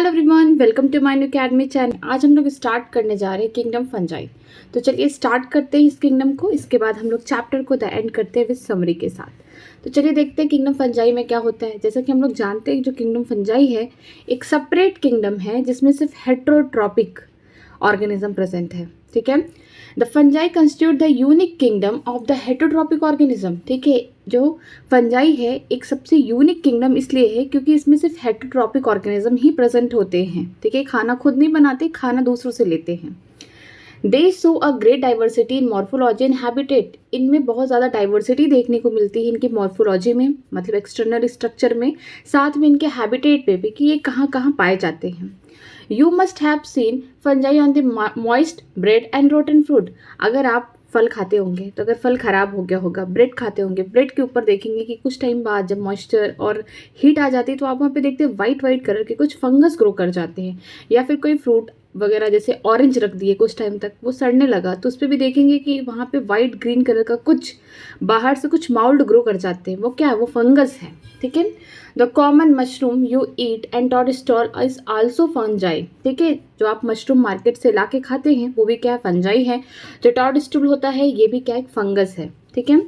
Hello everyone, welcome to my new academy channel. आज हम लोग स्टार्ट करने जा रहे हैं किंगडम फंजाई। तो चलिए स्टार्ट करते हैं इस किंगडम को। इसके बाद हम लोग चैप्टर को द एंड करते हैं विद समरी के साथ। तो चलिए देखते हैं किंगडम फंजाई में क्या होता है। जैसा कि हम लोग जानते हैं जो किंगडम फंजाई है एक सेपरेट किंगडम है जिसमें सिर्फ हेट्रोट्रॉपिक ऑर्गेनिज्म प्रेजेंट है। ठीक है, the fungi constitute the unique kingdom of the heterotrophic organism. ठीक है, जो फंजाई है एक सबसे यूनिक किंगडम इसलिए है क्योंकि इसमें सिर्फ हेट्रोट्रॉपिक ऑर्गेनिज्म ही प्रेजेंट होते हैं। ठीक है, खाना खुद नहीं बनाते, खाना दूसरों से लेते हैं। दे show a great diversity in morphology and habitat. इनमें बहुत ज़्यादा डाइवर्सिटी देखने को मिलती है इनकी मॉर्फोलॉजी में, मतलब एक्सटर्नल स्ट्रक्चर में, साथ में इनके हैबिटेट पे भी कि ये कहाँ कहाँ पाए जाते हैं। You must have seen fungi on the moist bread and rotten fruit. अगर आप फल खाते होंगे तो अगर फल ख़राब हो गया होगा, ब्रेड खाते होंगे, ब्रेड के ऊपर देखेंगे कि कुछ टाइम बाद जब मॉइस्चर और हीट आ जाती है तो आप वहाँ पे देखते हैं वाइट वाइट कलर के कुछ फंगस ग्रो कर जाते हैं। या फिर कोई फ्रूट वगैरह जैसे ऑरेंज रख दिए कुछ टाइम तक वो सड़ने लगा तो उस पर भी देखेंगे कि वहाँ पे वाइट ग्रीन कलर का कुछ बाहर से कुछ माउल्ड ग्रो कर जाते हैं। वो क्या है? वो फंगस है। ठीक है, the common mushroom you eat and toadstool is also fungi. ठीक है, जो आप मशरूम मार्केट से ला के खाते हैं वो भी क्या है? फंजाई है। जो टॉडस्टूल होता है ये भी क्या है? फंगस है। ठीक है,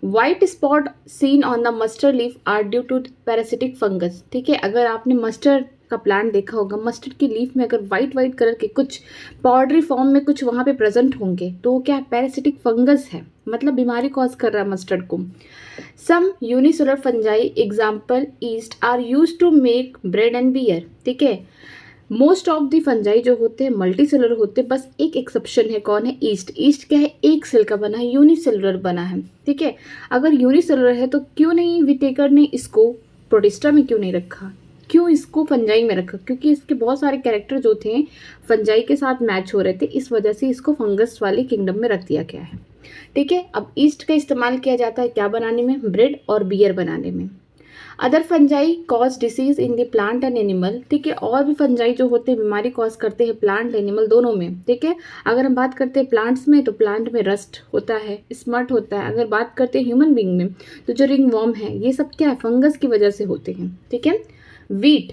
white spot seen on the mustard leaf are due to parasitic fungus. ठीक है, अगर आपने मस्टर्ड का प्लांट देखा होगा, मस्टर्ड की लीफ में अगर वाइट वाइट कलर के कुछ पाउडरी फॉर्म में कुछ वहाँ पे प्रेजेंट होंगे तो वो क्या? पैरासिटिक फंगस है, मतलब बीमारी कॉज कर रहा है मस्टर्ड को। Some unicellular fungi example yeast are used to make bread and beer. ठीक है, मोस्ट ऑफ दी फंजाई जो होते हैं मल्टी सेलुलर होते हैं, बस एक एक्सेप्शन है। कौन है? ईस्ट। ईस्ट क्या है? एक सेल का बना है, यूनिसेलुलर बना है। ठीक है, अगर यूनिसेलुलर है तो क्यों नहीं विटेकर ने इसको प्रोटिस्टा में क्यों नहीं रखा, क्यों इसको फंजाई में रखा? क्योंकि इसके बहुत सारे कैरेक्टर जो थे फंजाई के साथ मैच हो रहे थे, इस वजह से इसको फंगस वाले किंगडम में रख दिया गया है। ठीक है, अब ईस्ट का इस्तेमाल किया जाता है क्या बनाने में? ब्रेड और बियर बनाने में। Other fungi cause disease in the plant and animal. ठीक है, और भी फंजाई जो होते हैं बीमारी कॉज करते हैं प्लांट एनिमल दोनों में। ठीक है, अगर हम बात करते हैं प्लांट्स में तो प्लांट में रस्ट होता है, स्मट होता है। अगर बात करते हैं ह्यूमन बींग में तो जो रिंग वॉर्म है ये सब क्या है? फंगस की वजह से होते हैं। ठीक है, wheat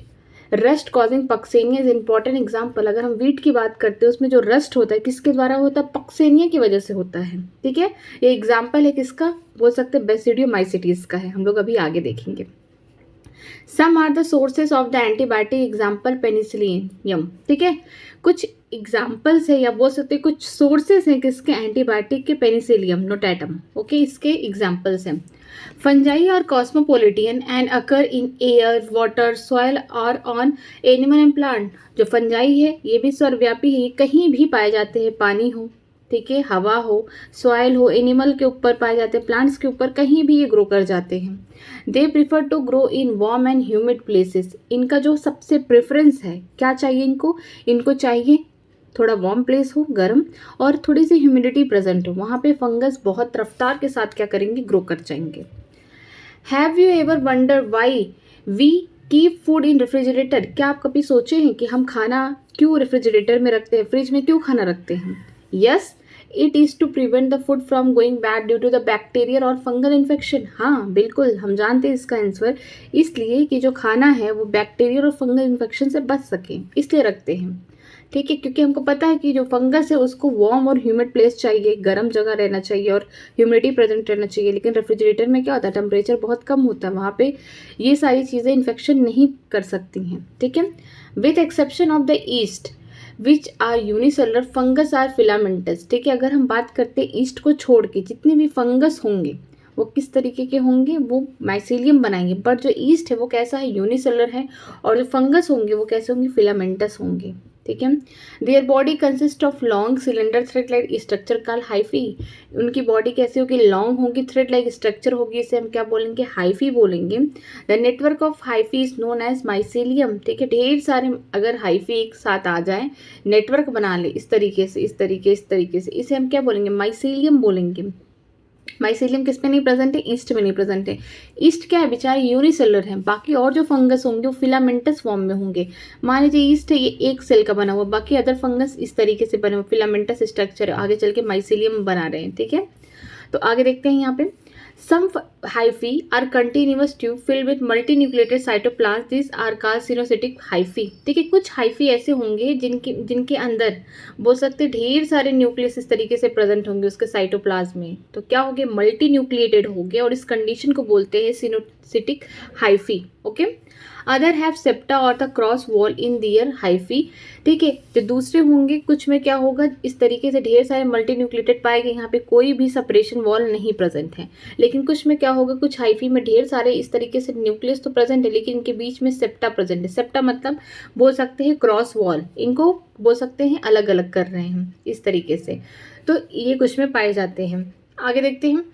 rust causing puccinia is important example. अगर हम वीट की बात करते हैं उसमें जो रस्ट होता है किसके द्वारा होता है? पक्सेनिया की वजह से होता है। ठीक है, ये एग्जाम्पल है किसका? बोल सकते हैं बेसिडियोमाइसिटीज का है, हम लोग अभी आगे देखेंगे। Some are the sources of the antibiotic example penicillium. ठीक है, कुछ एग्जाम्पल्स है या बोल सकते हैं कुछ सोर्सेज हैं किसके? एंटीबायोटिक के। Penicillium notatum. ओके, इसके एग्जाम्पल्स हैं। Fungi are cosmopolitan and occur in air, water, soil और ऑन एनिमल एंड प्लांट। जो फंजाई है ये भी सर्वव्यापी है, ये कहीं भी पाए जाते हैं, पानी हो, ठीक है, हवा हो, सॉयल हो, एनिमल के ऊपर पाए जाते हैं, प्लांट्स के ऊपर, कहीं भी ये ग्रो कर जाते हैं। They prefer to grow in warm and humid places. इनका जो सबसे प्रेफरेंस है, क्या चाहिए इनको? इनको चाहिए थोड़ा वार्म प्लेस हो, गर्म, और थोड़ी सी ह्यूमिडिटी प्रेजेंट हो। वहाँ पे फंगस बहुत रफ्तार के साथ क्या करेंगे? ग्रो कर जाएंगे। Have you ever wonder why we keep food in refrigerator? क्या आप कभी सोचे हैं कि हम खाना क्यों रेफ्रिजरेटर में रखते हैं, फ्रिज में क्यों खाना रखते हैं? Yes, it is to prevent the food from going bad due to the bacterial और फंगल इन्फेक्शन। हाँ बिल्कुल, हम जानते हैं इसका आंसर, इसलिए कि जो खाना है वो बैक्टीरियल और फंगल इन्फेक्शन से बच सके, इसलिए रखते हैं। ठीक है, क्योंकि हमको पता है कि जो फंगस है उसको वार्म और ह्यूमिड प्लेस चाहिए, गर्म जगह रहना चाहिए और ह्यूमिडिटी प्रेजेंट रहना चाहिए। लेकिन रेफ्रिजरेटर में क्या होता है? टेम्परेचर बहुत कम होता है, वहाँ पे ये सारी चीज़ें इन्फेक्शन नहीं कर सकती हैं। ठीक है, with exception of the yeast which are unicellular fungus are filamentous. ठीक है, अगर हम बात करते हैं ईस्ट को छोड़ के जितने भी फंगस होंगे वो किस तरीके के होंगे? वो माइसीलियम बनाएंगे। बट जो ईस्ट है वो कैसा है? यूनिसेलुलर है। और जो फंगस होंगे वो कैसे होंगे? फिलामेंटस होंगे। ठीक है, their body consist of long cylinder thread like structure called hyphae. उनकी बॉडी कैसी होगी? लॉन्ग होगी, थ्रेड लाइक स्ट्रक्चर होगी, इसे हम क्या बोलेंगे? हाइफी बोलेंगे। The network of hyphae is known as mycelium. ठीक है, ढेर सारे अगर हाइफी एक साथ आ जाए, नेटवर्क बना ले इस तरीके से, इस तरीके से, इसे हम क्या बोलेंगे? माइसीलियम बोलेंगे। माइसीलियम किस पे नहीं प्रेजेंट है? ईस्ट में नहीं प्रेजेंट है। ईस्ट क्या है? बेचारे यूनिसेलुलर है। बाकी और जो फंगस होंगे वो फिलामेंटस फॉर्म में होंगे। मान लीजिए ईस्ट है, ये एक सेल का बना हुआ, बाकी अदर फंगस इस तरीके से बने हुए, फिलामेंटस स्ट्रक्चर, आगे चल के माइसीलियम बना रहे हैं। ठीक है, तो आगे देखते हैं यहाँ पे। सम hyphae are continuous tube filled with multinucleated cytoplasm. These are called सिनोसिटिक hyphae. ठीक है, कुछ hyphae ऐसे होंगे जिनके अंदर बोल सकते ढेर सारे न्यूक्लियस इस तरीके से प्रेजेंट होंगे उसके साइटोप्लाज्म में, तो क्या हो गए, मल्टी न्यूक्लिएटेड हो गए, और इस कंडीशन को बोलते हैं coenocytic hyphae. Okay, other have septa और the cross wall in their hyphae. ठीक है, जो दूसरे होंगे कुछ में क्या होगा, इस तरीके से ढेर सारे मल्टी न्यूक्लिएटेड पाए गए, यहाँ पे कोई भी सेपरेशन वॉल नहीं प्रेजेंट है. लेकिन कुछ में क्या होगा, कुछ हाइफी में ढेर सारे इस तरीके से न्यूक्लियस तो प्रेजेंट है लेकिन इनके बीच में सेप्टा प्रेजेंट है. सेप्टा मतलब बोल सकते हैं क्रॉस वॉल, इनको बोल सकते हैं अलग अलग कर रहे हैं इस तरीके से. तो ये कुछ में पाए जाते हैं. आगे देखते हैं,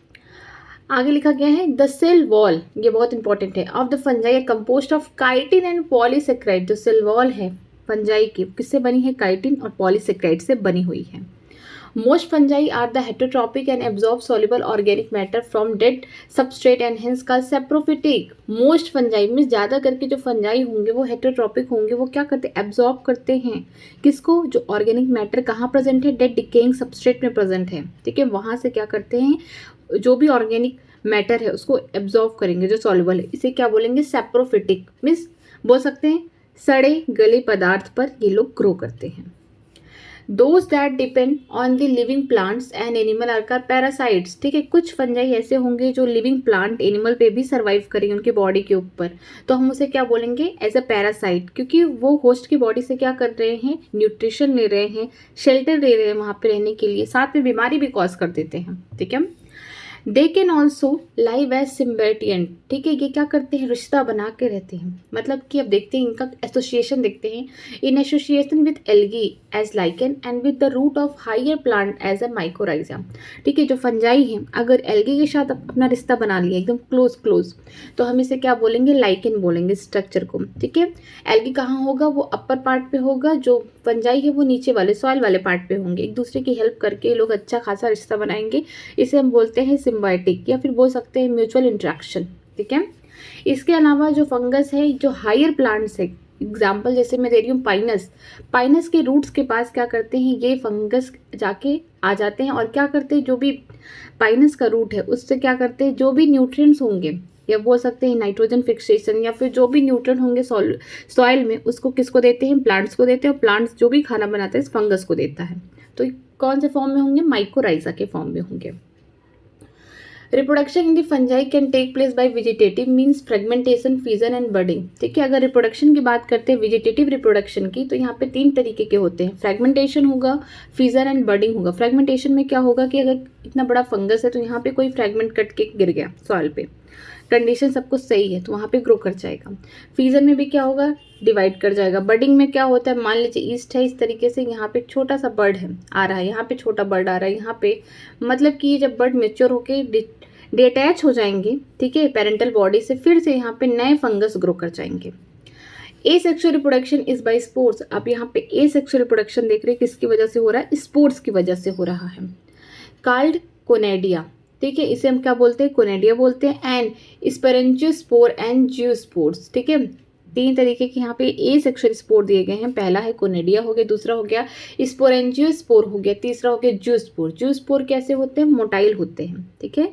आगे लिखा गया है द सेल वॉल, ये बहुत इंपॉर्टेंट है, of the fungi compost of chitin and polysaccharide. जो सेल वॉल है फंजाई की किससे बनी है, काइटिन और पॉलीसेक्राइड से बनी हुई है. Most fungi are the heterotrophic and absorb soluble organic matter from dead substrate and hence called saprophytic. Most fungi में ज़्यादा करके जो फंजाई होंगे वो हेटरोट्रॉपिक होंगे, वो क्या करते हैं, एब्जॉर्ब करते हैं किसको, जो ऑर्गेनिक मैटर कहाँ प्रेजेंट है, डेड डिकेइंग सबस्ट्रेट में प्रेजेंट है. ठीक है, वहाँ से क्या करते हैं, जो भी ऑर्गेनिक मैटर है उसको एब्जॉर्व करेंगे जो सॉल्युबल है, इसे क्या बोलेंगे, सैप्रोफिटिक. मीन्स बोल सकते हैं सड़े गले पदार्थ पर ये लोग ग्रो करते हैं. Those that depend on the living plants and animal are called parasites. ठीक है, कुछ फंजाई ऐसे होंगे जो लिविंग प्लांट एनिमल पे भी सर्वाइव करेंगे उनके बॉडी के ऊपर, तो हम उसे क्या बोलेंगे, एज अ पैरासाइट, क्योंकि वो होस्ट की बॉडी से क्या कर रहे हैं, न्यूट्रिशन ले रहे हैं, शेल्टर ले रहे हैं वहाँ पे रहने के लिए, साथ में बीमारी भी कॉज कर देते हैं. ठीक है, they can also live as symbiont. ठीक है, ये क्या करते हैं, रिश्ता बना के रहते हैं, मतलब कि अब देखते हैं इनका एसोसिएशन देखते हैं. In association with algae as lichen and with the root of higher plant as a mycorrhiza. ठीक है, जो फंजाई हैं अगर एल्गी के साथ अपना रिश्ता बना लिया एकदम क्लोज, तो हम इसे क्या बोलेंगे, लाइकेन बोलेंगे स्ट्रक्चर को. ठीक है, एल्गी कहाँ होगा, वो अपर पार्ट पे होगा, जो फंजाई है वो नीचे वाले सॉइल वाले पार्ट पे होंगे. एक दूसरे की हेल्प करके लोग अच्छा खासा रिश्ता बनाएंगे, इसे हम बोलते हैं सिम्बायोटिक, या फिर बोल सकते हैं म्यूचुअल इंटरेक्शन. ठीक है, इसके अलावा जो फंगस है जो हायर प्लांट्स है, एग्जाम्पल जैसे मैं दे रही हूँ पाइनस के रूट्स के पास क्या करते हैं, ये फंगस जाके आ जाते हैं और क्या करते हैं, जो भी पाइनस का रूट है उससे क्या करते हैं, जो भी न्यूट्रिएंट्स होंगे या बोल सकते हैं नाइट्रोजन फिक्सेशन या फिर जो भी न्यूट्रिएंट होंगे सॉइल में, उसको किसको देते हैं, प्लांट्स को देते हैं, और प्लांट्स जो भी खाना बनाता है इस फंगस को देता है. तो कौन से फॉर्म में होंगे, माइकोराइजा के फॉर्म में होंगे. Reproduction in the fungi can take place by vegetative means fragmentation, fission and budding. ठीक है, अगर रिप्रोडक्शन की बात करते हैं वेजिटेटिव रिप्रोडक्शन की, तो यहाँ पे 3 तरीके के होते हैं, फ्रेगमेंटेशन होगा, फिजन एंड बडिंग होगा. फ्रेगमेंटेशन में क्या होगा कि अगर इतना बड़ा फंगस है तो यहाँ पे कोई फ्रेगमेंट कट के गिर गया सॉइल पे, कंडीशन सब कुछ सही है तो वहाँ पे ग्रो कर जाएगा. फिजन में भी क्या होगा, डिवाइड कर जाएगा. बर्डिंग में क्या होता है, मान लीजिए ईस्ट है, इस तरीके से यहाँ पे एक छोटा सा बर्ड है आ रहा है, यहाँ पे छोटा बर्ड आ रहा है, यहाँ पे मतलब कि जब बर्ड मेच्योर होके डिटैच हो जाएंगे, ठीक है, पेरेंटल बॉडी से, फिर से यहाँ पे नए फंगस ग्रो कर जाएंगे. Asexual reproduction is by spores. आप यहाँ पे एसेक्सुअल रिप्रोडक्शन देख रहे हैं, किसकी वजह से हो रहा है, स्पोर्स की वजह से हो रहा है. Called conidia. ठीक है, इसे हम क्या बोलते हैं, कोनेडिया बोलते हैं. And sporangiospore and zoospores. ठीक है, 3 तरीके के यहाँ पे एसेक्सुअल स्पोर दिए गए हैं. पहला है कोनेडिया हो गया, दूसरा हो गया स्पोरेंजियोस्पोर हो गया, तीसरा हो गया जियोस्पोर. जियोस्पोर कैसे होते हैं, मोटाइल होते हैं. ठीक है,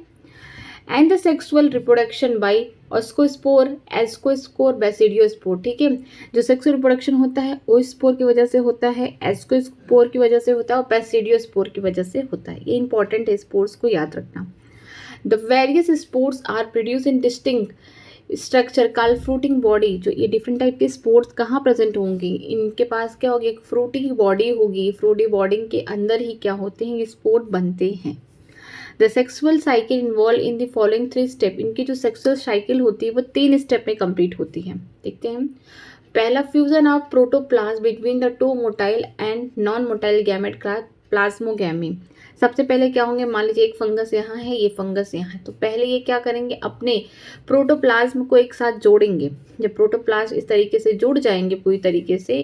and the sexual reproduction by oospore, ascospore, basidiospore. ठीक है, जो सेक्सुअल रिप्रोडक्शन होता है ओस्पोर की वजह से होता है, एस्कोस्पोर की वजह से होता है और बेसिडियोस्पोर की वजह से होता है. ये इंपॉर्टेंट है, स्पोर्स को याद रखना. The various spores are produce in distinct structure called fruiting body. जो ये डिफरेंट टाइप के स्पोर्स कहाँ प्रेजेंट होंगी, इनके पास क्या होगी, एक फ्रूटी की बॉडी होगी. फ्रूटी बॉडी के अंदर ही क्या होते हैं, ये स्पोर बनते हैं. The sexual cycle involve in the following 3 step. इनकी जो सेक्सुअल साइकिल होती है वो 3 स्टेप में कंप्लीट होती है. देखते हैं, पहला fusion of protoplasm between the 2 motile and non motile gamete का प्लाज्मोगैमी. सबसे पहले क्या होंगे, मान लीजिए एक फंगस यहाँ है, ये फंगस यहाँ है, तो पहले ये क्या करेंगे, अपने प्रोटोप्लाज्म को एक साथ जोड़ेंगे. जब प्रोटोप्लाज्म इस तरीके से जुड़ जाएंगे पूरी तरीके से,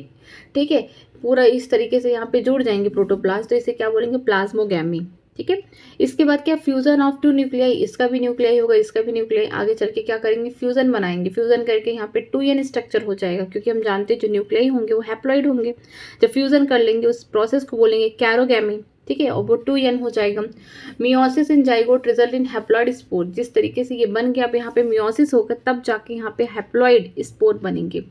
ठीक है, पूरा इस तरीके से यहाँ पे जुड़ जाएंगे प्रोटोप्लाज्म, तो इसे क्या बोलेंगे, प्लाज्मोगैमी. ठीक है, इसके बाद क्या, फ्यूजन ऑफ 2 न्यूक्लियाई. इसका भी न्यूक्लियाई होगा, इसका भी न्यूक्लियाई. आगे चल के क्या करेंगे, फ्यूजन बनाएंगे. फ्यूजन करके यहाँ पे 2n स्ट्रक्चर हो जाएगा, क्योंकि हम जानते हैं जो न्यूक्लियाई होंगे वो हैप्लॉइड होंगे. जब फ्यूजन कर लेंगे उस प्रोसेस को बोलेंगे कैरोगैमी. ठीक है, और वो 2n हो जाएगा। Meiosis in zygote result in haploid spore, जिस तरीके से ये बन गया, अब यहाँ पे मियोसिस होगा तब जाके यहाँ पे हैप्लॉइड स्पोर बनेंगे।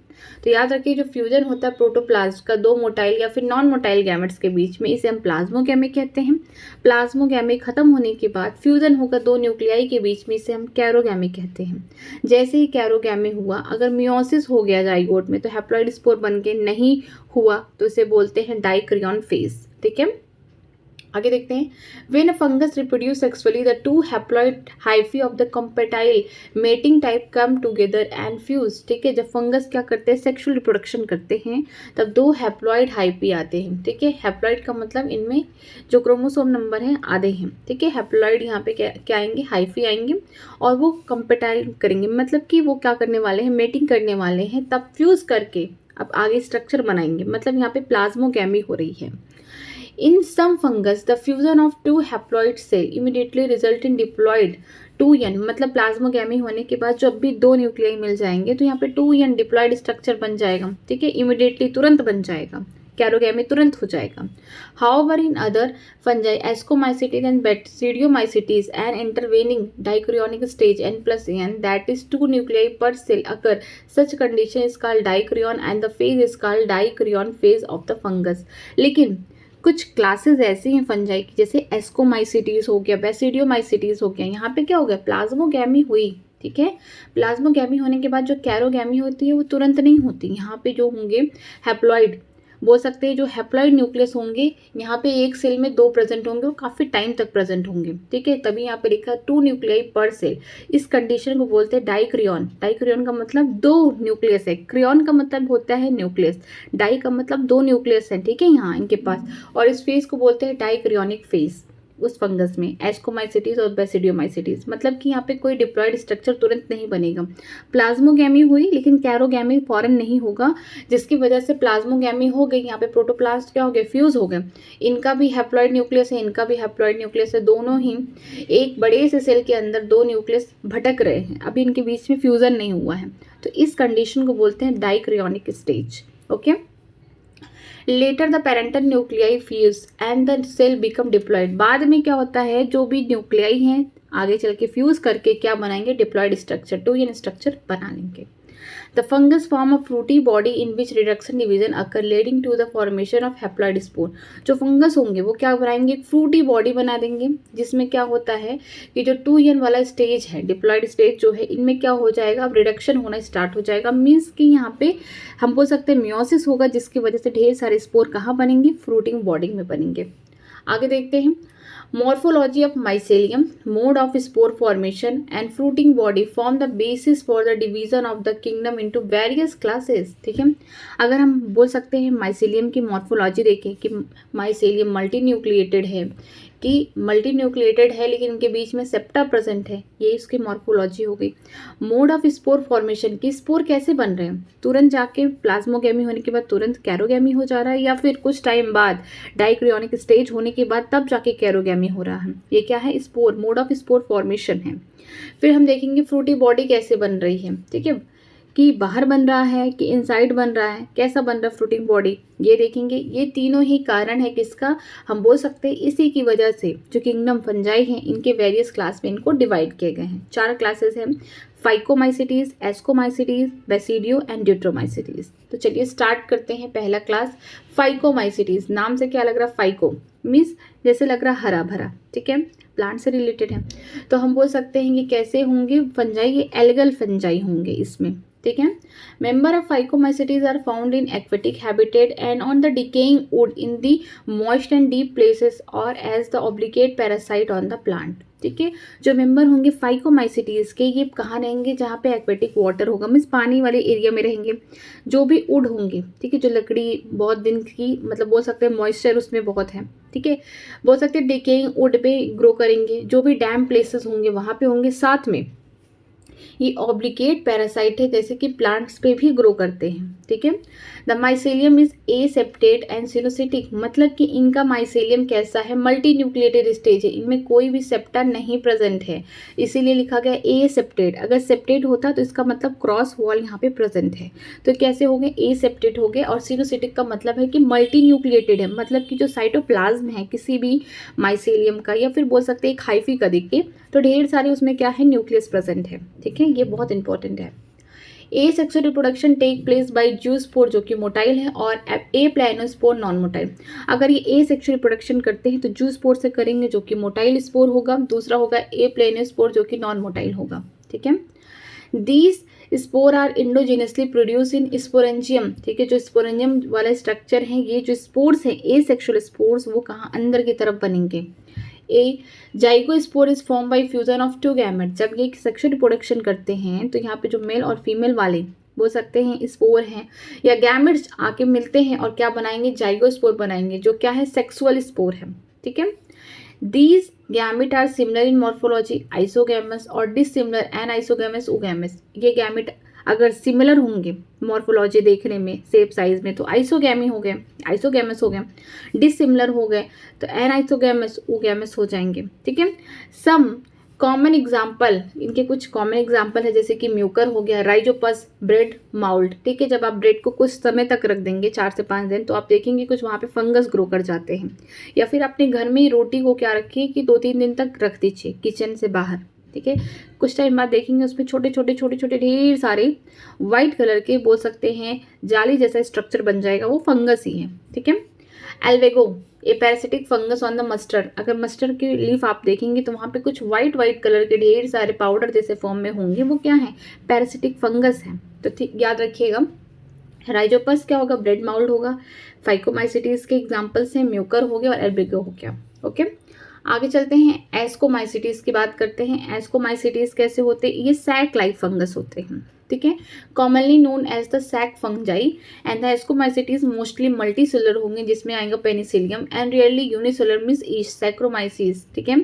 तो याद रखिए जो फ्यूजन होता है प्रोटोप्लाज्म का दो मोटाइल या फिर नॉन मोटाइल गैमेट्स के बीच में, इसे हम प्लाज्मोगैमी कहते हैं। प्लाज्मोगैमी खत्म होने के बाद फ्यूजन होगा दो न्यूक्लियाई के बीच में, इसे हम कैरोगैमी कहते हैं। जैसे ही कैरोगैमी हुआ, अगर मियोसिस हो गया जाइगोट में तो हैप्लॉइड स्पोर बन के नहीं हुआ तो इसे बोलते हैं डाइक्रियन फेज। ठीक है, आगे देखते हैं। When a fungus reproduce sexually the two haploid hyphae of the compatible mating type come together and fuse. ठीक है, जब फंगस क्या करते हैं, सेक्सुअल रिप्रोडक्शन करते हैं, तब दो हैप्लॉइड हाइफी आते हैं। ठीक है, हैप्लॉइड का मतलब इनमें जो क्रोमोसोम नंबर है आधे हैं। ठीक है, हैप्लॉइड यहाँ पे क्या आएंगे, हाइफी आएंगे, और वो कंपेटाइल करेंगे, मतलब कि वो क्या करने वाले हैं, मेटिंग करने वाले हैं, तब फ्यूज करके अब आगे स्ट्रक्चर बनाएंगे। मतलब यहाँ पे प्लाज्मोगैमी हो रही है। In some fungus, the fusion of two haploid cell immediately result in diploid 2n, मतलब प्लाज्मोगैमी होने के बाद जब भी दो न्यूक्लियाई मिल जाएंगे तो यहाँ पे 2n डिप्लॉइड स्ट्रक्चर बन जाएगा। ठीक है, इमिडिएटली तुरंत बन जाएगा, कैरोगैमी तुरंत हो जाएगा। However, in other fungi, Ascomycetes and Basidiomycetes, an intervening dichorionic stage n+n, that is two nuclei per cell occur. Such condition is called dichorion and the phase is called dichorion phase of the fungus. लेकिन कुछ classes ऐसी हैं fungi की, जैसे ascomycetes हो गया, basidiomycetes हो गया, यहाँ पे क्या हो गया, प्लाज्मोगैमी हुई। ठीक है, प्लाज्मोगैमी होने के बाद जो कैरोगैमी होती है वो तुरंत नहीं होती। यहाँ पे जो होंगे हैप्लॉइड, बोल सकते हैं जो हैप्लॉइड न्यूक्लियस होंगे, यहाँ पे एक सेल में दो प्रेजेंट होंगे और काफ़ी टाइम तक प्रेजेंट होंगे। ठीक है, तभी यहाँ पे लिखा 2 न्यूक्लियाई पर सेल। इस कंडीशन को बोलते हैं डाइक्रियन। डाइक्रियन का मतलब दो न्यूक्लियस है, क्रियन का मतलब होता है न्यूक्लियस, डाई का मतलब दो न्यूक्लियस है। ठीक है, यहाँ इनके पास, और इस फेज को बोलते हैं डाइक्रियोनिक फेज उस फंगस में, एस्कोमाइसिटीज और बेसिडियोमाइसिटीज। मतलब कि यहाँ पे कोई डिप्लॉइड स्ट्रक्चर तुरंत नहीं बनेगा। प्लाज्मोगैमी हुई लेकिन कैरोगैमी फौरन नहीं होगा, जिसकी वजह से प्लाज्मोगैमी हो गई, यहाँ पे प्रोटोप्लास्ट क्या हो गए, फ्यूज हो गए। इनका भी हैप्लॉइड न्यूक्लियस है, इनका भी हैप्लॉइड न्यूक्लियस है, दोनों ही एक बड़े से सेल के अंदर दो न्यूक्लियस भटक रहे हैं, अभी इनके बीच में फ्यूजन नहीं हुआ है। तो इस कंडीशन को बोलते हैं dikaryotic stage. Okay, later the parental nuclei fuse and the cell become diploid. बाद में क्या होता है, जो भी न्यूक्लियाई हैं आगे चल के फ्यूज करके क्या बनाएंगे, डिप्लॉइड स्ट्रक्चर, 2n स्ट्रक्चर बना लेंगे। The fungus form a fruity body in which reduction division occur leading to the formation of haploid spore. जो फंगस होंगे वो क्या बनाएंगे, फ्रूटी बॉडी बना देंगे, जिसमें क्या होता है कि जो 2n वाला स्टेज है, डिप्लॉइड स्टेज जो है, इनमें क्या हो जाएगा, अब रिडक्शन होना स्टार्ट हो जाएगा। मीन्स कि यहाँ पे हम बोल सकते हैं मियोसिस होगा, जिसकी वजह से ढेर सारे स्पोर कहाँ बनेंगे, फ्रूटिंग बॉडी में बनेंगे। आगे देखते हैं। Morphology of mycelium, mode of spore formation and fruiting body form the basis for the division of the kingdom into various classes। ठीक है, अगर हम बोल सकते हैं माइसेलियम की मॉर्फोलॉजी देखें कि माइसेलियम मल्टी न्यूक्लिएटेड है, लेकिन इनके बीच में सेप्टा प्रेजेंट है, ये इसकी मॉर्फोलॉजी हो गई। मोड ऑफ स्पोर फॉर्मेशन की, स्पोर कैसे बन रहे हैं, तुरंत जाके प्लाज्मोगैमी होने के बाद तुरंत कैरोगैमी हो जा रहा है, या फिर कुछ टाइम बाद डाइक्रियोनिक स्टेज होने के बाद तब जाके कैरोगैमी हो रहा है। ये क्या है, spore, mode of spore formation है। फिर हम देखेंगे फ्रूटी बॉडी कैसे बन रही है। ठीक है, कि बाहर बन रहा है कि इनसाइड बन रहा है, कैसा बन रहा है फ्रूटिंग बॉडी, ये देखेंगे। ये तीनों ही कारण है किसका, हम बोल सकते हैं इसी की वजह से जो किंगडम फंजाई हैं इनके वेरियस क्लास में इनको डिवाइड किए गए हैं। 4 क्लासेस हैं, phycomycetes, ascomycetes, basidio and Deuteromycetes. तो चलिए स्टार्ट करते हैं। पहला क्लास फाइकोमाइसिटीज। नाम से क्या लग रहा है, फाइको मीन्स जैसे लग रहा हरा भरा। ठीक है, प्लांट से रिलेटेड है, तो हम बोल सकते हैं ये कैसे होंगे फंजाई, ये एल्गल फंजाई होंगे इसमें। ठीक है, member of phycomycetes are found in aquatic habitat and on the decaying wood in the moist and deep places और as the obligate parasite on the plant. ठीक है, जो मेंबर होंगे फाइकोमाइसिटीज के, ये कहाँ रहेंगे, जहाँ पे एक्वेटिक वाटर होगा, मीन्स पानी वाले एरिया में रहेंगे। जो भी वुड होंगे, ठीक है, जो लकड़ी बहुत दिन की, मतलब बोल सकते हैं मॉइस्चर उसमें बहुत है। ठीक है, बोल सकते हैं डिकेइंग वुड पे ग्रो करेंगे। जो भी डैम प्लेसेस होंगे वहाँ पे होंगे। साथ में ये ऑब्लिगेट पैरासाइट है, जैसे कि प्लांट्स पे भी ग्रो करते हैं। ठीक है। The mycelium is aseptate and coenocytic, मतलब कि इनका माइसेलियम कैसा है, मल्टी न्यूक्लिएटेड स्टेज है, इनमें कोई भी सेप्टा नहीं प्रेजेंट है, इसीलिए लिखा गया एसेप्टेट। अगर सेप्टेट होता तो इसका मतलब क्रॉस वॉल यहाँ पे प्रेजेंट है, तो कैसे हो गए, एसेप्टेट हो गए। और सिनोसिटिक का मतलब है कि मल्टी न्यूक्लिएटेड है, मतलब कि जो साइटोप्लाज्म है किसी भी माइसेलियम का, या फिर बोल सकते हैं एक हाइफी का देखिए, तो ढेर सारे उसमें क्या है, न्यूक्लियस प्रेजेंट है। ठीक है, ये बहुत इंपॉर्टेंट है। Asexual reproduction take place by zoospore जो कि मोटाइल है, और ए प्लानोस्पोर नॉन मोटाइल। अगर ये ए सेक्सुअल रिप्रोडक्शन करते हैं तो जूस्पोर से करेंगे जो कि मोटाइल स्पोर होगा, दूसरा होगा ए प्लानोस्पोर जो कि नॉन मोटाइल होगा। ठीक है। These spore are endogenously produce in sporangium. ठीक है, जो स्पोरेंजियम वाला स्ट्रक्चर है, ये जो स्पोर्स है ए सेक्सुअल स्पोर्स, वो कहाँ, अंदर की तरफ बनेंगे। A zygospore is form by fusion of two gamete. जब ये सेक्सुअल रिप्रोडक्शन करते हैं तो यहाँ पे जो मेल और फीमेल वाले बोल सकते हैं स्पोर हैं या गैमेट्स आके मिलते हैं और क्या बनाएंगे, जाइगोस्पोर बनाएंगे, जो क्या है, सेक्सुअल स्पोर है। ठीक है। These gamete are similar in morphology isogamous और डिसिमिलर एन आइसोगैमस ओगैमस। ये गैमेट अगर सिमिलर होंगे मॉर्फोलॉजी देखने में, शेप साइज में, तो आइसोगैमी हो गए, आइसोगैमस हो गए। डिसिमिलर हो गए तो एन आइसोगैमस ओगैमस हो जाएंगे। ठीक है। सम कॉमन एग्जाम्पल, इनके कुछ कॉमन एग्जाम्पल है, जैसे कि म्यूकर हो गया, राइजोपस, ब्रेड माउल्ड। ठीक है, जब आप ब्रेड को कुछ समय तक रख देंगे 4 से 5 दिन, तो आप देखेंगे कुछ वहाँ पे फंगस ग्रो कर जाते हैं। या फिर अपने घर में ही रोटी को क्या रखिए कि 2-3 दिन तक रख दीजिए किचन से बाहर। ठीक है, कुछ टाइम बाद देखेंगे उसमें छोटे छोटे ढेर सारे वाइट कलर के बोल सकते हैं जाली जैसा स्ट्रक्चर बन जाएगा, वो फंगस ही है। ठीक है। Albugo a parasitic fungus on the mustard. अगर मस्टर्ड की लीफ आप देखेंगे तो वहाँ पे कुछ वाइट कलर के ढेर सारे पाउडर जैसे फॉर्म में होंगे, वो क्या है, पैरासिटिक फंगस है। तो ठीक याद रखिएगा। राइजोपस क्या होगा, ब्रेड माउल्ड होगा। फाइकोमाइसिटीज के एग्जाम्पल्स हैं, म्यूकर हो गया और एल्बेगो हो गया। ओके, आगे चलते हैं, एस्कोमाइसिटीज की बात करते हैं। एस्कोमाइसिटीज कैसे होते हैं, ये सैक लाइक फंगस होते हैं। ठीक है, commonly known as the sac fungi and the ascomycetes mostly multicellular होंगे, जिसमें आएगा penicillium and rarely unicellular means saccharomyces. ठीक है,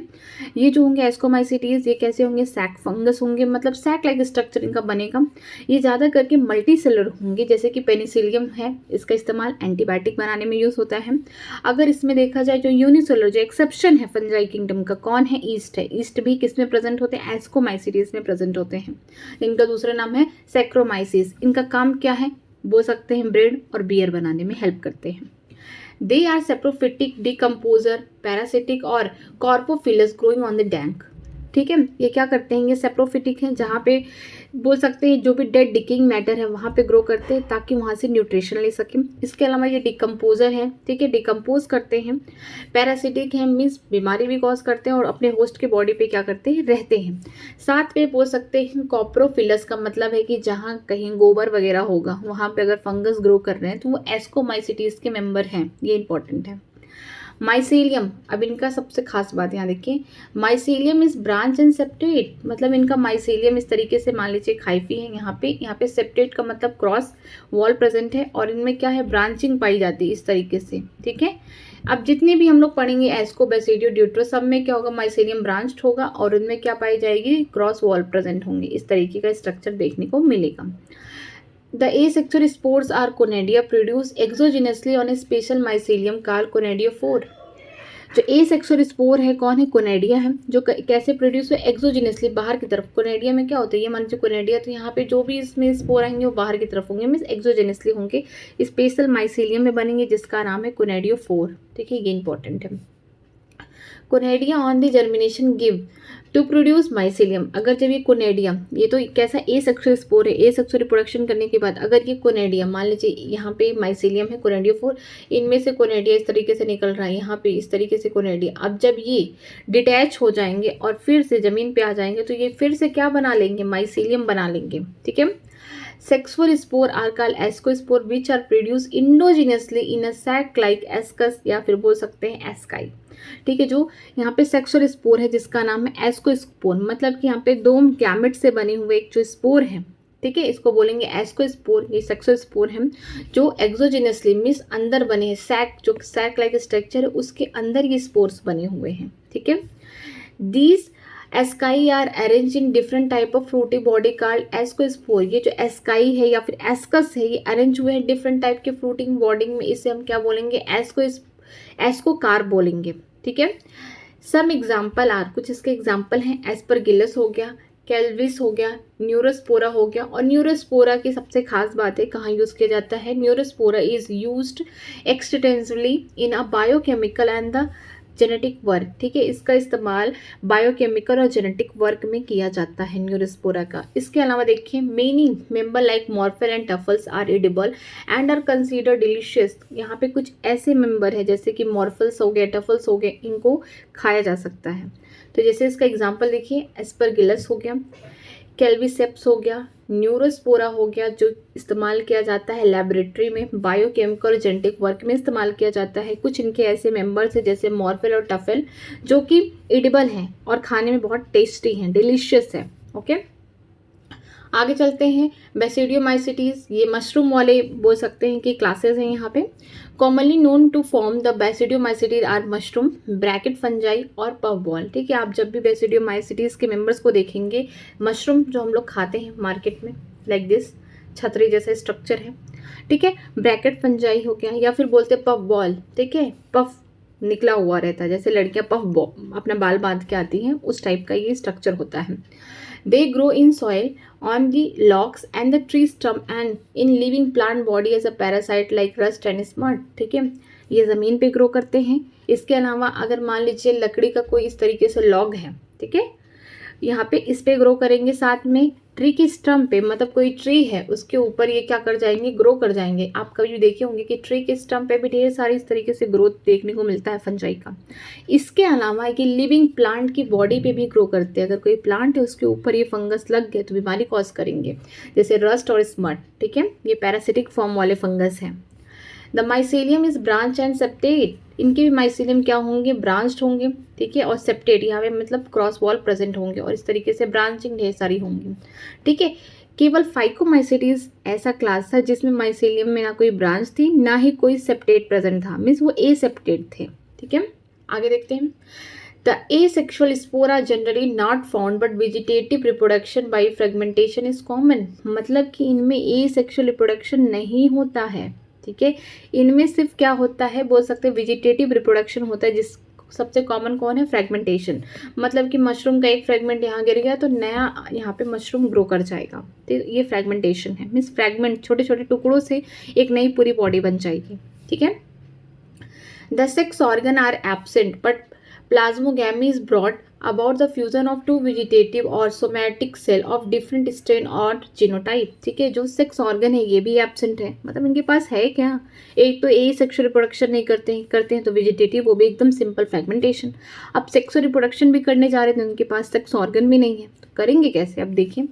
ये जो होंगे एस्कोमाइसिटीज, ये कैसे होंगे, सैक फंगस होंगे, मतलब सैक लाइक स्ट्रक्चर इनका बनेगा। ये ज़्यादा करके मल्टी सेलर होंगे, जैसे कि पेनिसिलियम है, इसका इस्तेमाल एंटीबायोटिक बनाने में यूज़ होता है। अगर इसमें देखा जाए जो यूनिसेलर, जो एक्सेप्शन है फंजाई किंगडम का, कौन है, ईस्ट है। ईस्ट भी किस में प्रेजेंट होते हैं, एस्कोमाइसिटीज में प्रेजेंट होते हैं। इनका दूसरा नाम है सैक्रोमाइसिस। इनका काम क्या है, बोल सकते हैं ब्रेड और बियर बनाने में हेल्प करते हैं। They are saprophytic, decomposer, parasitic और coprophilous growing on the dung. ठीक है, ये क्या करते हैं, ये सेप्रोफिटिक हैं, जहाँ पे बोल सकते हैं जो भी डेड डिकिंग मैटर है वहाँ पे ग्रो करते हैं ताकि वहाँ से न्यूट्रिशन ले सकें। इसके अलावा ये डिकम्पोजर है। ठीक है, डिकम्पोज करते हैं। पैरासिटिक है, मीन्स बीमारी भी कॉज करते हैं और अपने होस्ट के बॉडी पे क्या करते हैं, रहते हैं। साथ में बोल सकते हैं कॉप्रोफिलस का मतलब है कि जहाँ कहीं गोबर वगैरह होगा वहाँ पे अगर फंगस ग्रो कर रहे हैं तो वो एस्कोमाइसिटीज के मेंबर हैं, ये इंपॉर्टेंट है। माइसेलियम, अब इनका सबसे खास बात यहाँ देखिए, mycelium is branch and septate, मतलब इनका माइसेलियम इस तरीके से मान लीजिए हाइफी है, यहाँ पे सेप्टेट का मतलब क्रॉस वॉल प्रेजेंट है और इनमें क्या है, ब्रांचिंग पाई जाती है इस तरीके से। ठीक है, अब जितने भी हम लोग पढ़ेंगे एस्को, बेसिडियो, ड्यूट्रो, सब में क्या होगा, माइसेलियम ब्रांच्ड होगा और उनमें क्या पाई जाएगी, क्रॉस वॉल प्रेजेंट होंगे, इस तरीके का स्ट्रक्चर देखने को मिलेगा। The asexual spores are conidia produced exogenously on a special mycelium called conidiophore। जो एसेक्सुअल स्पोर है कौन है, कोनेडिया है, जो कैसे प्रोड्यूस हुए, एक्सोजिनसली, बाहर की तरफ। कोनेडिया में क्या होता है, ये मान लीजिए कोनेडिया, तो यहाँ पे जो भी इसमें स्पोर आएंगे वो बाहर की तरफ होंगे, मीन्स एक्सोजिनसली होंगे, स्पेशल माइसीलियम में बनेंगे जिसका नाम है कोनेडियोफोर। ठीक है, ये इंपॉर्टेंट है। Conidia on the germination give to produce mycelium. अगर जब ये कोनेडिया, ये तो कैसा एसेक्सुअल स्पोर है, एसेक्सुअल रिप्रोडक्शन करने के बाद अगर ये कोनेडिया, मान लीजिए यहाँ पे माइसेलियम है, कोनेडियोफोर, इनमें से कोनेडिया इस तरीके से निकल रहा है, यहाँ पे इस तरीके से कोनेडिया, अब जब ये डिटैच हो जाएंगे और फिर से जमीन पे आ जाएंगे तो ये फिर से क्या बना लेंगे, माइसेलियम बना लेंगे। ठीक है, sexual spore are called ascospore which are produce endogenously in a sac like ascus, या फिर बोल सकते हैं एस्काई। ठीक है, जो यहाँ पे सेक्सुअल स्पोर है जिसका नाम है एस्कोस्पोर, मतलब कि यहाँ पे 2 गैमेट से बने हुए एक जो स्पोर है, ठीक है, इसको बोलेंगे एस्कोस्पोर। ये सेक्सुअल स्पोर है जो एक्सोजिनसली मीन्स अंदर बने हैं, सैक, जो सैक लाइक स्ट्रक्चर है उसके अंदर ये स्पोर्स बने हुए हैं। ठीक है, these ASCII are arrange in different type of Frooti body card ascospore. ये जो एस्काई है या फिर एस्कस है, ये अरेंज हुए हैं डिफरेंट टाइप के फ्रूटिंग बॉडी में, इसे हम क्या बोलेंगे, एस्कोकार्प बोलेंगे। ठीक है। सम एग्जाम्पल आर, कुछ इसके एग्जाम्पल हैं, एस्परगिलस हो गया, कैल्विस हो गया, न्यूरोस्पोरा हो गया। और न्यूरोस्पोरा की सबसे खास बात है कहाँ यूज किया जाता है, Neurospora is used extensively in a biochemical and the genetic work. ठीक है, इसका इस्तेमाल बायोकेमिकल और जेनेटिक वर्क में किया जाता है न्यूरोस्पोरा का। इसके अलावा देखिए, many member like morels and truffles are edible and are consider delicious. यहाँ पे कुछ ऐसे मेंबर है जैसे कि मॉर्फल्स हो गए, टफल्स हो गए, इनको खाया जा सकता है। तो जैसे इसका एग्जाम्पल देखिए, एस्परगिलस हो गया, कैल्विसेप्स हो गया, न्यूरोस्पोरा हो गया, जो इस्तेमाल किया जाता है लेबोरेटरी में, बायोकेमिकल और जेनेटिक वर्क में इस्तेमाल किया जाता है। कुछ इनके ऐसे मेंबर्स हैं जैसे मॉर्फेल और टफेल, जो कि एडिबल हैं और खाने में बहुत टेस्टी हैं, डिलीशियस है। ओके, आगे चलते हैं। बेसिडियोमाइसिटीज, ये मशरूम वाले बोल सकते हैं कि क्लासेस हैं यहाँ पे। Commonly known to form the basidiomycetes are mushroom, bracket fungi और पफ बॉल। ठीक है, आप जब भी बेसिडियोमाइसिटीज के मेंबर्स को देखेंगे, मशरूम जो हम लोग खाते हैं मार्केट में, लाइक दिस, छतरी जैसा स्ट्रक्चर है। ठीक है, ब्रैकेट फंजाई हो गया, या फिर बोलते पफ बॉल। ठीक है, पफ निकला हुआ रहता है, जैसे लड़कियां पफ बॉल अपना बाल बांध के आती हैं, उस टाइप का ये स्ट्रक्चर होता है। They grow in soil, on the logs and the tree stump and in living plant body as a parasite like rust and smut। ठीक है, ये ज़मीन पे ग्रो करते हैं। इसके अलावा अगर मान लीजिए लकड़ी का कोई इस तरीके से लॉग है, ठीक है, यहाँ पे इस पे ग्रो करेंगे, साथ में ट्री की स्टम्प पे, मतलब कोई ट्री है उसके ऊपर ये क्या कर जाएंगे, ग्रो कर जाएंगे। आप कभी भी देखे होंगे कि ट्री के स्टम्प पे भी ढेर सारी इस तरीके से ग्रोथ देखने को मिलता है फंजाई का। इसके अलावा कि लिविंग प्लांट की बॉडी पे भी ग्रो करते हैं। अगर कोई प्लांट है उसके ऊपर ये फंगस लग गए तो बीमारी कॉज करेंगे, जैसे रस्ट और स्मट। ठीक है, ये पैरासिटिक फॉर्म वाले फंगस हैं। The mycelium is branch and septate, इनके भी माइसेलियम क्या होंगे, ब्रांच्ड होंगे। ठीक है, और सेप्टेट यहाँ पे मतलब क्रॉस वॉल प्रेजेंट होंगे और इस तरीके से ब्रांचिंग ढेर सारी होंगी। ठीक है, केवल फाइकोमाइसेटीज ऐसा क्लास था जिसमें माइसेलियम में ना कोई ब्रांच थी ना ही कोई सेप्टेट प्रेजेंट था, मीन्स वो एसेप्टेट थे। ठीक है, आगे देखते हैं। The asexual spore are generally not found but vegetative reproduction by fragmentation is common। मतलब कि इनमें asexual reproduction नहीं होता है। ठीक है, इनमें सिर्फ क्या होता है, बोल सकते हैं वेजिटेटिव रिप्रोडक्शन होता है, जिस सबसे कॉमन कौन है, फ्रेगमेंटेशन। मतलब कि मशरूम का एक फ्रेगमेंट यहाँ गिर गया तो नया यहाँ पे मशरूम ग्रो कर जाएगा। तो ये फ्रेगमेंटेशन है, मीन्स फ्रेगमेंट छोटे छोटे टुकड़ों से एक नई पूरी बॉडी बन जाएगी। ठीक है, the sex organ are absent but plasmogamy is brought about the fusion of two vegetative or somatic cell of different strain और genotype। ठीक है, जो सेक्स ऑर्गन है ये भी एब्सेंट है, मतलब इनके पास है क्या, एक तो ए सेक्सुअल रिप्रोडक्शन नहीं करते हैं तो वेजिटेटिव, वो भी एकदम सिंपल फ्रेगमेंटेशन। अब सेक्सुअल रिप्रोडक्शन भी करने जा रहे थे, उनके पास सेक्स ऑर्गन भी नहीं है, तो करेंगे कैसे। अब देखिए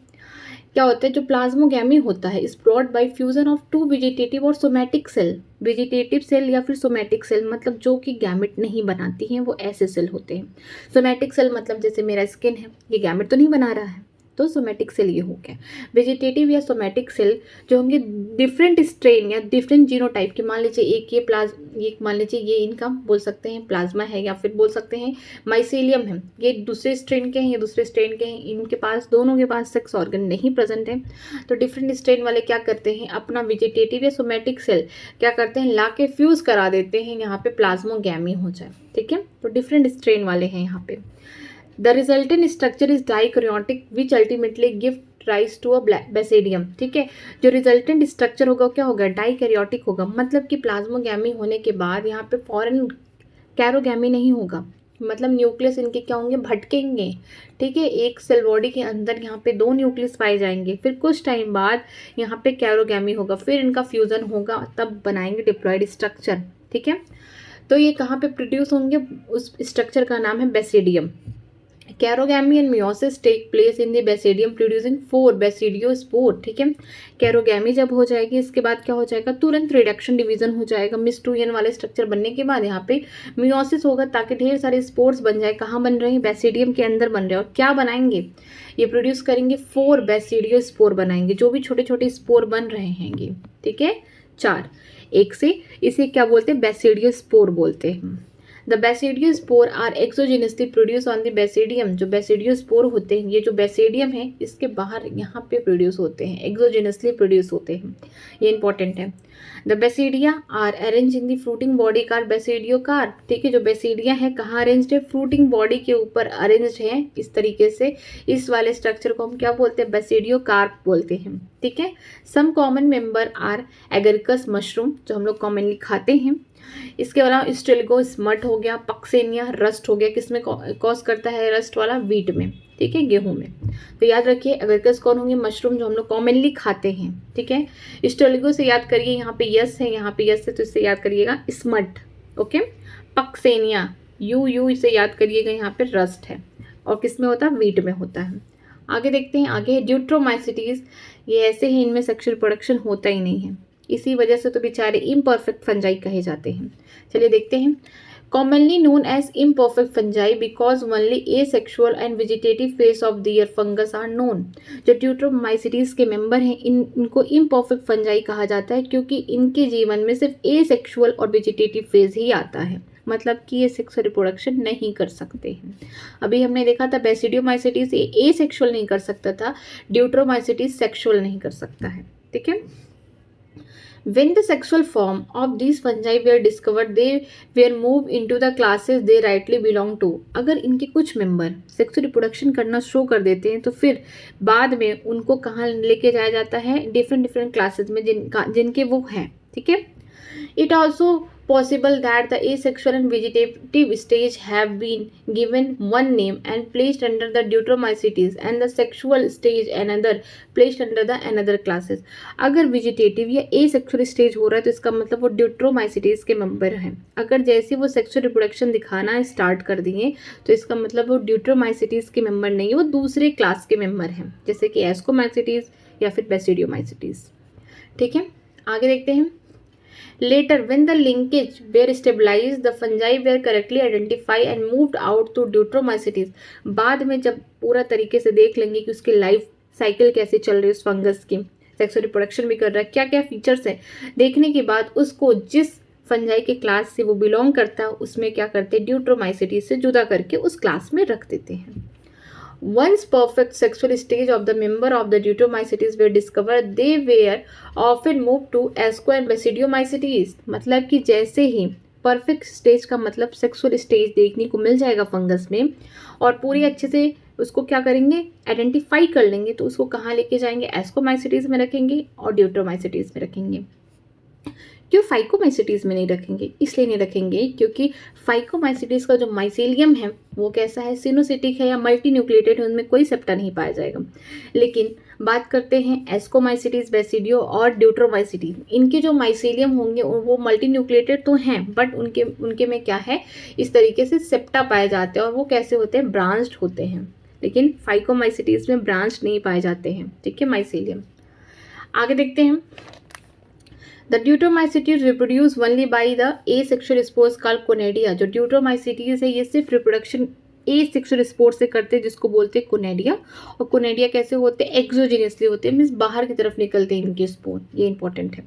क्या होता है, जो प्लाज्मोगैमी होता है is brought by fusion of two vegetative और सोमैटिक सेल। वेजिटेटिव सेल या फिर सोमैटिक सेल मतलब जो कि गैमेट नहीं बनाती हैं, वो ऐसे सेल होते हैं। सोमैटिक सेल मतलब जैसे मेरा स्किन है, ये गैमेट तो नहीं बना रहा है, तो सोमैटिक सेल ये हो गया। वेजिटेटिव या सोमैटिक सेल जो होंगे डिफरेंट स्ट्रेन या डिफरेंट जीनोटाइप के, मान लीजिए ये मान लीजिए ये इनका बोल सकते हैं प्लाज्मा है, या फिर बोल सकते हैं माइसेलियम है, ये दूसरे स्ट्रेन के हैं, ये दूसरे स्ट्रेन के हैं, इनके पास दोनों के पास सेक्स ऑर्गन नहीं प्रेजेंट है। तो डिफरेंट स्ट्रेन वाले क्या करते हैं, अपना वेजिटेटिव या सोमैटिक सेल क्या करते हैं, ला के फ्यूज करा देते हैं, यहाँ पे प्लाज्मोगैमी हो जाए। ठीक है, तो डिफरेंट स्ट्रेन वाले हैं यहाँ पे। The resultant structure is dikaryotic which ultimately give rise to a basidium। ठीक है, जो रिजल्टेंट स्ट्रक्चर होगा क्या होगा, डाइकैरियोटिक होगा। मतलब कि प्लाज्मोगैमी होने के बाद यहाँ पे फॉरेन कैरोगैमी नहीं होगा, मतलब न्यूक्लियस इनके क्या होंगे, भटकेंगे। ठीक है, एक सेल बॉडी के अंदर यहाँ पे दो न्यूक्लियस पाए जाएंगे, फिर कुछ टाइम बाद यहाँ पे कैरोगैमी होगा, फिर इनका फ्यूजन होगा, तब बनाएंगे डिप्लॉयड स्ट्रक्चर। ठीक है, तो ये कहाँ पे प्रोड्यूस होंगे, उस स्ट्रक्चर का नाम है basidium. Karyogamy and meiosis take place in the basidium producing 4 basidiospore. ठीक है, कैरोगैमी जब हो जाएगी इसके बाद क्या हो जाएगा, तुरंत रिडक्शन डिवीजन हो जाएगा। मिस-2n वाले स्ट्रक्चर बनने के बाद यहाँ पे मियोसिस होगा ताकि ढेर सारे स्पोर्स बन जाए। कहाँ बन रहे हैं, बेसिडियम के अंदर बन रहे हैं। और क्या बनाएंगे, ये प्रोड्यूस करेंगे 4 बेसिडियोस्पोर बनाएंगे, जो भी छोटे छोटे स्पोर बन रहे हैं ये। ठीक है, 4 एक से, इसे क्या बोलते हैं, बेसिडियोस्पोर बोलते हैं। The basidiospore are exogenously produce on the basidium. जो बेसिडियोस्पोर होते हैं, ये जो बेसिडियम है इसके बाहर यहाँ पे प्रोड्यूस होते हैं, एक्सोजेनसली प्रोड्यूस होते हैं, ये इंपॉर्टेंट है। The basidia are arrange in the fruiting body called basidiocarp. ठीक है, जो बेसिडिया है कहाँ अरेंज्ड है, फ्रूटिंग बॉडी के ऊपर अरेंज्ड है इस तरीके से। इस वाले स्ट्रक्चर को हम क्या बोलते हैं, बेसिडियोकार्प बोलते हैं। ठीक है, some common member are agaricus mushroom, जो हम लोग कॉमनली खाते हैं। इसके अलावा स्टिल्गो स्मट हो गया, पक्सेनिया रस्ट हो गया, किसमें कॉज करता है रस्ट वाला, वीट में। ठीक है, गेहूं में। तो याद रखिए एगरिकस कौन होंगे, मशरूम जो हम लोग कॉमनली खाते हैं। ठीक है, स्टिल्गो से याद करिए, यहाँ पे यस है, यहाँ पे यस है, तो इससे याद करिएगा स्मट। ओके, पक्सेनिया यू इसे याद करिएगा, यहाँ पे रस्ट है, और किसमें होता है, वीट में होता है। आगे देखते हैं, आगे ड्यूट्रोमाइसिटीज, ये ऐसे ही, इनमें सेक्सुअल रिप्रोडक्शन होता ही नहीं है, इसी वजह से तो बेचारे इम्परफेक्ट फंजाई कहे जाते हैं। चलिए देखते हैं, commonly known as imperfect fungi because only asexual and vegetative phase of their fungus are known. जो ड्यूट्रोमाइसिटीज के मेंबर हैं, इनको इम्परफेक्ट फंजाई कहा जाता है क्योंकि इनके जीवन में सिर्फ एसेक्सुअल और वेजिटेटिव फेज ही आता है, मतलब कि ये सेक्सुअल रिप्रोडक्शन नहीं कर सकते हैं। अभी हमने देखा था बेसिडियोमाइसिटीज ए सेक्सुअल नहीं कर सकता था, ड्यूट्रोमाइसिटीज सेक्सुअल नहीं कर सकता है। ठीक है, when the sexual form of these fungi were discovered, they were moved into the classes they rightly belong to। अगर इनके कुछ मेंबर सेक्सुअल रिप्रोडक्शन करना शुरू कर देते हैं तो फिर बाद में उनको कहाँ लेके जाया जाता है, डिफरेंट क्लासेस में जिनके वो हैं। ठीक है, it also possible that the asexual and vegetative stage have been given one name and placed under the Deuteromycetes and the sexual stage another placed under the another classes। अगर vegetative या asexual stage हो रहा है तो इसका मतलब वो Deuteromycetes के मेंबर हैं। अगर जैसे वो सेक्सुअल रिप्रोडक्शन दिखाना स्टार्ट कर दिए तो इसका मतलब वो ड्यूट्रोमाइसिटीज के मेंबर नहीं है, वो दूसरे क्लास के मेंबर हैं, जैसे कि एस्कोमाइसिटीज या फिर बेसिडियोमाइसिटीज। ठीक है, आगे देखते हैं, later when the linkage were stabilized the fungi were correctly identified and moved out to Deuteromycetes। बाद में जब पूरा तरीके से देख लेंगे कि उसकी लाइफ साइकिल कैसे चल रही है, उस फंगस की सेक्सुअल रिप्रोडक्शन भी कर रहा है, क्या क्या फीचर्स है, देखने के बाद उसको जिस फंजाई के क्लास से वो बिलोंग करता है उसमें क्या करते हैं, ड्यूट्रोमाइसिटीज से जुदा करके उस क्लास में रख देते हैं। Once perfect sexual stage of the member of the Deuteromycetes were discovered, they were often moved to Asco and Basidiomycetes। मतलब कि जैसे ही परफेक्ट स्टेज का मतलब सेक्सुअल स्टेज देखने को मिल जाएगा फंगस में और पूरी अच्छे से उसको क्या करेंगे, आइडेंटिफाई कर लेंगे, तो उसको कहाँ लेके जाएंगे, एस्कोमाइसिटीज में रखेंगे और ड्यूट्रोमाइसिटीज में रखेंगे। क्यों फाइकोमाइसिटीज में नहीं रखेंगे, इसलिए नहीं रखेंगे क्योंकि फाइकोमाइसिटीज का जो माइसेलियम है वो कैसा है, सिनोसिटिक है या मल्टी न्यूक्लिएटेड है, उनमें कोई सेप्टा नहीं पाया जाएगा। लेकिन बात करते हैं एस्कोमाइसिटीज, बेसिडियो और ड्यूट्रोमाइसिटीज, इनके जो माइसेलियम होंगे वो मल्टी न्यूक्लिएटेड तो हैं बट उनके में क्या है, इस तरीके से सेप्टा पाए जाते हैं और वो कैसे होते हैं, ब्रांच्ड होते हैं। लेकिन फाइकोमाइसिटीज में ब्रांच नहीं पाए जाते हैं। ठीक है, माइसेलियम। आगे देखते हैं, The Deuteromycetes reproduce only by the asexual spores called conadia। जो Deuteromycetes है ये सिर्फ रिप्रोडक्शन एसेक्सुअल स्पोर से करते हैं जिसको बोलते हैं कोनेडिया। और कोनेडिया कैसे होते हैं, एक्सोजेनियसली होते हैं, मीन्स बाहर की तरफ निकलते हैं इनके स्पोर, ये इंपॉर्टेंट है।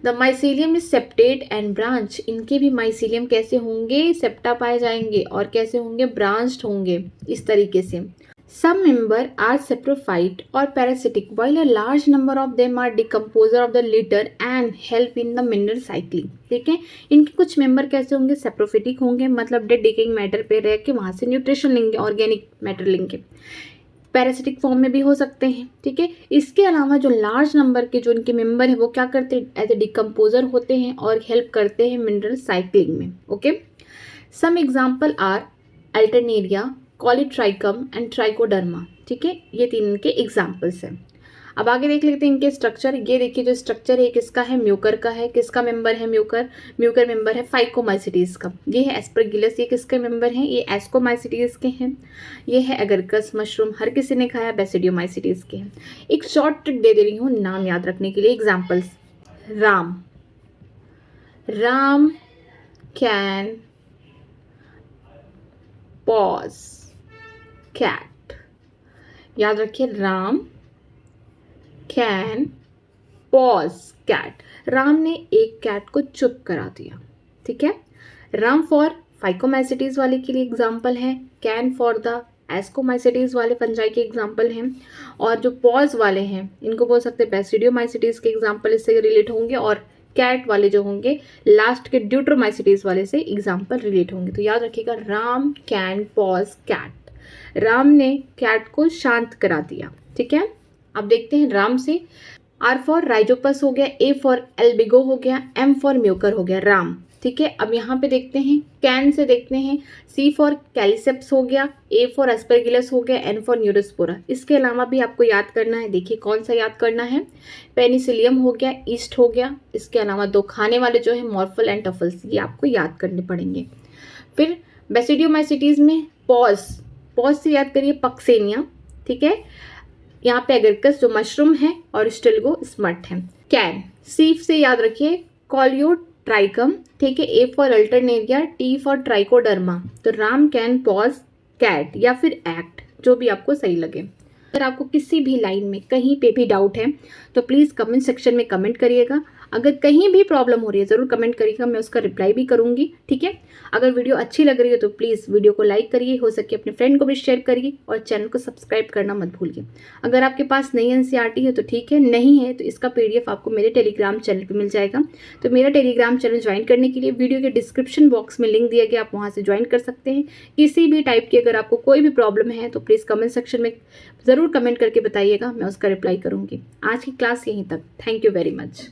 The mycelium is septate and branch, इनके भी माइसेलियम कैसे होंगे, सेप्टा पाए जाएंगे और कैसे होंगे, ब्रांच्ड होंगे इस तरीके से। Some members are saprophyte or parasitic while a large number of them are decomposer of the litter and help in the mineral cycling। ठीक है, इनके कुछ मेंबर कैसे होंगे, सेप्रोफिटिक होंगे, मतलब डेड डिकेइंग मैटर पे रह के वहाँ से न्यूट्रिशन लेंगे, ऑर्गेनिक मैटर लेंगे, पैरासिटिक फॉर्म में भी हो सकते हैं। ठीक है, इसके अलावा जो लार्ज नंबर के जो इनके मेंबर हैं वो क्या करते हैं, एज ए डिकम्पोजर होते हैं और हेल्प करते हैं मिनरल साइक्लिंग में। Okay, some example are alternaria, colletotrichum and trichoderma. ठीक है, ये तीन इनके एग्जाम्पल्स हैं। अब आगे देख लेते हैं इनके स्ट्रक्चर। ये देखिए जो स्ट्रक्चर है किसका है, म्यूकर का है। किसका मेंबर है म्यूकर, म्यूकर मेंबर है फाइकोमाइसिटीज का। ये है एस्परगिलस, ये किसके मेंबर हैं, ये एस्कोमाइसिटीज के हैं। ये है एगरिकस मशरूम, हर किसी ने खाया, बेसिडियोमाइसिटीज के हैं। एक शॉर्ट ट्रिक दे रही हूँ नाम याद रखने के लिए। Examples, Ram, Ram can pause cat. याद रखिए, Ram can pause cat. Ram ने एक कैट को चुप करा दिया। ठीक है, राम फॉर फाइकोमाइसिटीज वाले के लिए एग्जाम्पल हैं, कैन फॉर द एस्कोमाइसिटीज वाले फंजाई के एग्जाम्पल हैं, और जो पॉज वाले हैं इनको बोल सकते हैं बेसिडियोमाइसिटीज के एग्जाम्पल इससे रिलेट होंगे, और कैट वाले जो होंगे लास्ट के ड्यूट्रोमाइसिटीज वाले से एग्जाम्पल रिलेट होंगे। तो याद रखिएगा, Ram can pause cat, Ram ने कैट को शांत करा दिया। ठीक है, अब देखते हैं राम से। आर फॉर राइजोपस हो गया, ए फॉर एल्बिगो हो गया, एम फॉर म्यूकर हो गया, राम। ठीक है, अब यहाँ पे देखते हैं कैन से देखते हैं, सी फॉर कैलिसेप्स हो गया, ए फॉर एस्परगिलस हो गया, एन फॉर न्यूरोस्पोरा। इसके अलावा भी आपको याद करना है, देखिए कौन सा याद करना है, पेनिसिलियम हो गया, ईस्ट हो गया। इसके अलावा दो खाने वाले जो है मॉर्फल एंड टफल्स, ये आपको याद करने पड़ेंगे। फिर बेसिडियोमाइसिटीज में पॉज, पॉज से याद करिए पक्सेनिया। ठीक है, यहाँ पे एगरकस जो मशरूम है और स्टिल्गो स्मट है। कैन, सीफ से याद रखिए कॉलियोट्राइकम। ठीक है, A for Alternaria, T for trichoderma. तो राम कैन पॉज कैट या फिर एक्ट, जो भी आपको सही लगे। अगर आपको किसी भी लाइन में कहीं पे भी डाउट है तो प्लीज़ कमेंट सेक्शन में कमेंट करिएगा। अगर कहीं भी प्रॉब्लम हो रही है ज़रूर कमेंट करिएगा, मैं उसका रिप्लाई भी करूँगी। ठीक है, अगर वीडियो अच्छी लग रही है तो प्लीज़ वीडियो को लाइक करिए, हो सके अपने फ्रेंड को भी शेयर करिए, और चैनल को सब्सक्राइब करना मत भूलिए। अगर आपके पास नई एनसीईआरटी है तो ठीक है, नहीं है तो इसका PDF आपको मेरे टेलीग्राम चैनल पर मिल जाएगा। तो मेरा टेलीग्राम चैनल ज्वाइन करने के लिए वीडियो के डिस्क्रिप्शन बॉक्स में लिंक दिया गया, आप वहाँ से ज्वाइन कर सकते हैं। किसी भी टाइप की अगर आपको कोई भी प्रॉब्लम है तो प्लीज़ कमेंट सेक्शन में ज़रूर कमेंट करके बताइएगा, मैं उसका रिप्लाई करूँगी। आज की क्लास यहीं तक, थैंक यू वेरी मच।